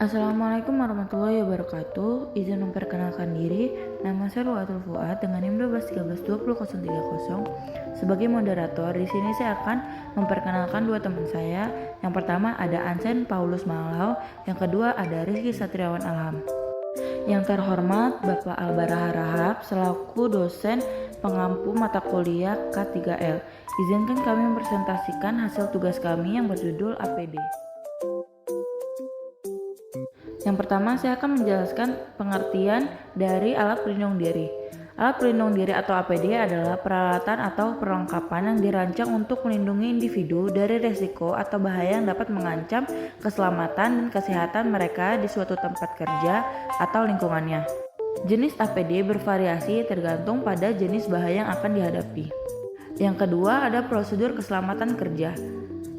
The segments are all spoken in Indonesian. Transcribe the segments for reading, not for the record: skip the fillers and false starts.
Assalamualaikum warahmatullahi wabarakatuh. Izin memperkenalkan diri, nama saya Ruatul Fuad dengan NIM 12132030. Sebagai moderator, di sini saya akan memperkenalkan dua teman saya. Yang pertama ada Ansen Paulus Malau, yang kedua ada Rizky Satriawan Alham. Yang terhormat Bapak Albara Harahap selaku dosen pengampu mata kuliah K3L. Izinkan kami mempresentasikan hasil tugas kami yang berjudul APD. Yang pertama, saya akan menjelaskan pengertian dari alat pelindung diri. Alat pelindung diri atau APD adalah peralatan atau perlengkapan yang dirancang untuk melindungi individu dari risiko atau bahaya yang dapat mengancam keselamatan dan kesehatan mereka di suatu tempat kerja atau lingkungannya. Jenis APD bervariasi tergantung pada jenis bahaya yang akan dihadapi. Yang kedua, ada prosedur keselamatan kerja.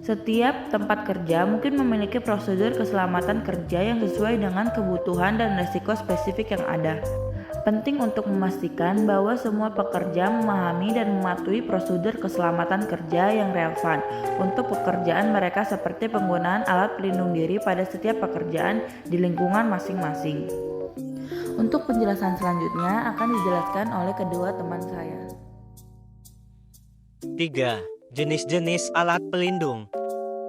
Setiap tempat kerja mungkin memiliki prosedur keselamatan kerja yang sesuai dengan kebutuhan dan risiko spesifik yang ada. Penting untuk memastikan bahwa semua pekerja memahami dan mematuhi prosedur keselamatan kerja yang relevan untuk pekerjaan mereka seperti penggunaan alat pelindung diri pada setiap pekerjaan di lingkungan masing-masing. Untuk penjelasan selanjutnya akan dijelaskan oleh kedua teman saya. 3. Jenis-jenis alat pelindung.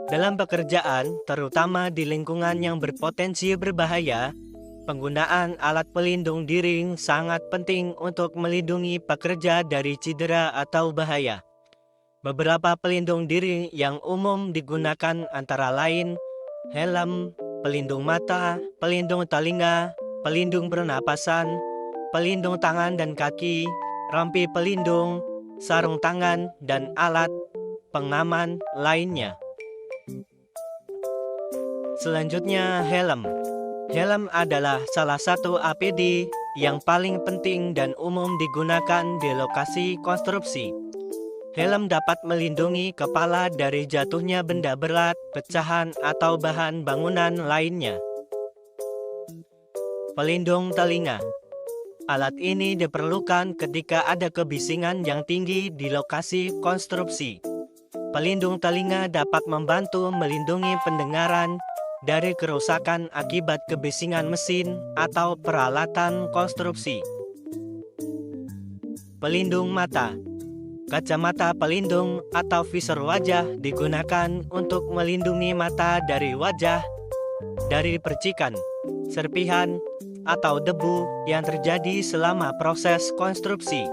Dalam pekerjaan, terutama di lingkungan yang berpotensi berbahaya, penggunaan alat pelindung diri sangat penting untuk melindungi pekerja dari cedera atau bahaya. Beberapa pelindung diri yang umum digunakan antara lain helm, pelindung mata, pelindung telinga, pelindung pernapasan, pelindung tangan dan kaki, rompi pelindung, sarung tangan, dan alat pengaman lainnya. Selanjutnya, helm. Helm adalah salah satu APD yang paling penting dan umum digunakan di lokasi konstruksi. Helm dapat melindungi kepala dari jatuhnya benda berat, pecahan, atau bahan bangunan lainnya. Pelindung telinga. Alat ini diperlukan ketika ada kebisingan yang tinggi di lokasi konstruksi. Pelindung telinga dapat membantu melindungi pendengaran dari kerusakan akibat kebisingan mesin atau peralatan konstruksi. Pelindung mata. Kacamata pelindung atau visor wajah digunakan untuk melindungi mata dari wajah, dari percikan, serpihan, atau debu yang terjadi selama proses konstruksi.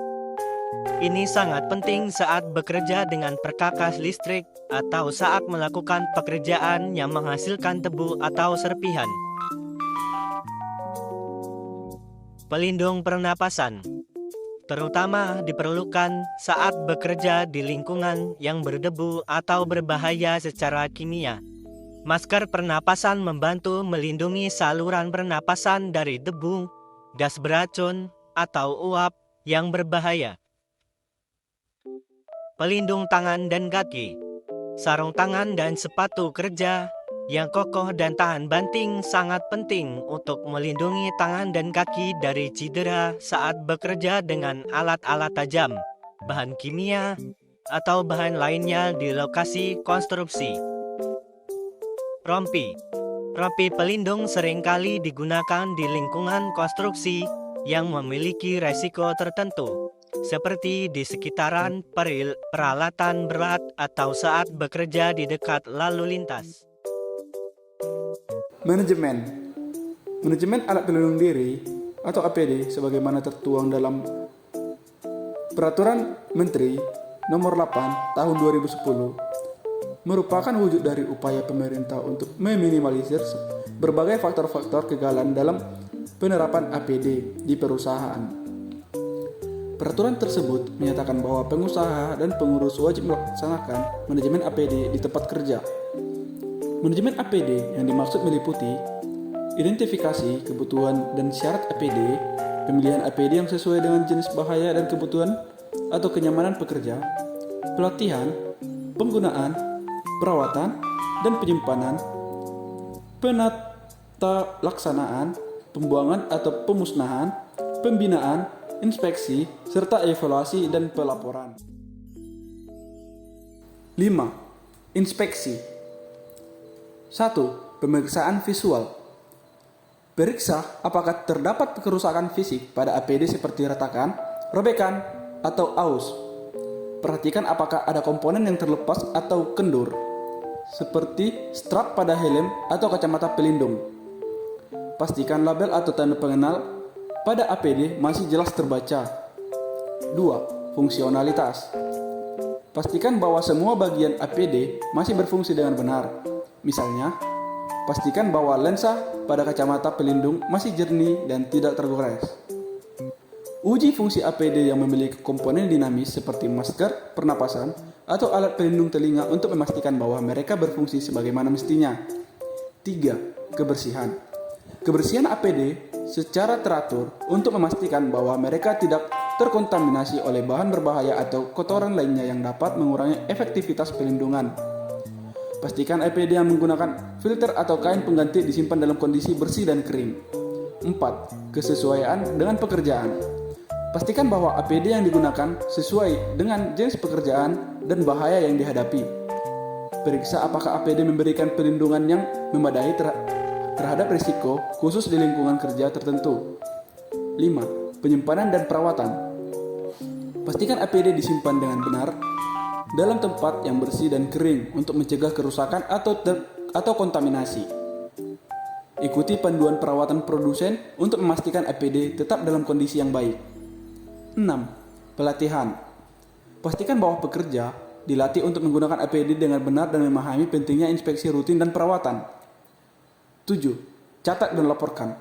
Ini sangat penting saat bekerja dengan perkakas listrik atau saat melakukan pekerjaan yang menghasilkan debu atau serpihan. Pelindung pernapasan terutama diperlukan saat bekerja di lingkungan yang berdebu atau berbahaya secara kimia. Masker pernapasan membantu melindungi saluran pernapasan dari debu, gas beracun, atau uap yang berbahaya. Pelindung tangan dan kaki. Sarung tangan dan sepatu kerja yang kokoh dan tahan banting sangat penting untuk melindungi tangan dan kaki dari cedera saat bekerja dengan alat-alat tajam, bahan kimia, atau bahan lainnya di lokasi konstruksi. Rompi. Rompi pelindung seringkali digunakan di lingkungan konstruksi yang memiliki resiko tertentu, seperti di sekitaran peralatan berat atau saat bekerja di dekat lalu lintas. Manajemen alat pelindung diri atau APD sebagaimana tertuang dalam Peraturan Menteri Nomor 8 Tahun 2010 merupakan wujud dari upaya pemerintah untuk meminimalisir berbagai faktor-faktor kegagalan dalam penerapan APD di perusahaan. Peraturan tersebut menyatakan bahwa pengusaha dan pengurus wajib melaksanakan manajemen APD di tempat kerja. Manajemen APD yang dimaksud meliputi identifikasi kebutuhan dan syarat APD, pemilihan APD yang sesuai dengan jenis bahaya dan kebutuhan atau kenyamanan pekerja, pelatihan, penggunaan, perawatan, dan penyimpanan, penata laksanaan, pembuangan atau pemusnahan, pembinaan, inspeksi, serta evaluasi dan pelaporan. 5. Inspeksi. 1. Pemeriksaan visual. Periksa apakah terdapat kerusakan fisik pada APD seperti retakan, robekan, atau aus. Perhatikan apakah ada komponen yang terlepas atau kendur, seperti strap pada helm atau kacamata pelindung. Pastikan label atau tanda pengenal pada APD masih jelas terbaca. 2. Fungsionalitas. Pastikan bahwa semua bagian APD masih berfungsi dengan benar. Misalnya, pastikan bahwa lensa pada kacamata pelindung masih jernih dan tidak tergores. Uji fungsi APD yang memiliki komponen dinamis seperti masker, pernapasan, atau alat pelindung telinga untuk memastikan bahwa mereka berfungsi sebagaimana mestinya. 3. Kebersihan. Kebersihan APD secara teratur untuk memastikan bahwa mereka tidak terkontaminasi oleh bahan berbahaya atau kotoran lainnya yang dapat mengurangi efektivitas pelindungan. Pastikan APD yang menggunakan filter atau kain pengganti disimpan dalam kondisi bersih dan kering. 4. Kesesuaian dengan pekerjaan. Pastikan bahwa APD yang digunakan sesuai dengan jenis pekerjaan dan bahaya yang dihadapi. Periksa apakah APD memberikan perlindungan yang memadai terhadap risiko khusus di lingkungan kerja tertentu. 5. Penyimpanan dan perawatan. Pastikan APD disimpan dengan benar dalam tempat yang bersih dan kering untuk mencegah kerusakan atau kontaminasi. Ikuti panduan perawatan produsen untuk memastikan APD tetap dalam kondisi yang baik. 6. Pelatihan. Pastikan bahwa pekerja dilatih untuk menggunakan APD dengan benar dan memahami pentingnya inspeksi rutin dan perawatan. 7. Catat dan laporkan.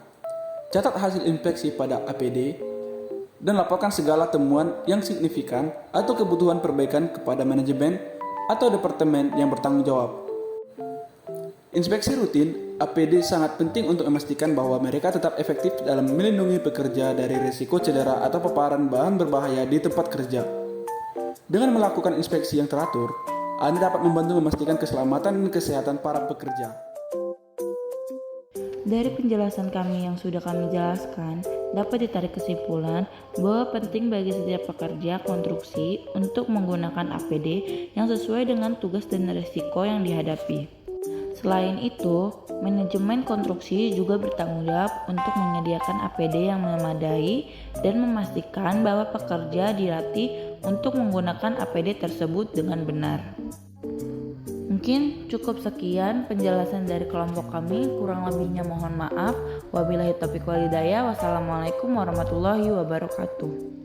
Catat hasil inspeksi pada APD dan laporkan segala temuan yang signifikan atau kebutuhan perbaikan kepada manajemen atau departemen yang bertanggung jawab. Inspeksi rutin APD sangat penting untuk memastikan bahwa mereka tetap efektif dalam melindungi pekerja dari risiko cedera atau paparan bahan berbahaya di tempat kerja. Dengan melakukan inspeksi yang teratur, Anda dapat membantu memastikan keselamatan dan kesehatan para pekerja. Dari penjelasan kami yang sudah kami jelaskan, dapat ditarik kesimpulan bahwa penting bagi setiap pekerja konstruksi untuk menggunakan APD yang sesuai dengan tugas dan risiko yang dihadapi. Selain itu, manajemen konstruksi juga bertanggung jawab untuk menyediakan APD yang memadai dan memastikan bahwa pekerja dilatih untuk menggunakan APD tersebut dengan benar. Mungkin cukup sekian penjelasan dari kelompok kami, kurang lebihnya mohon maaf. Wabillahi taufiq wal hidayah. Wassalamualaikum warahmatullahi wabarakatuh.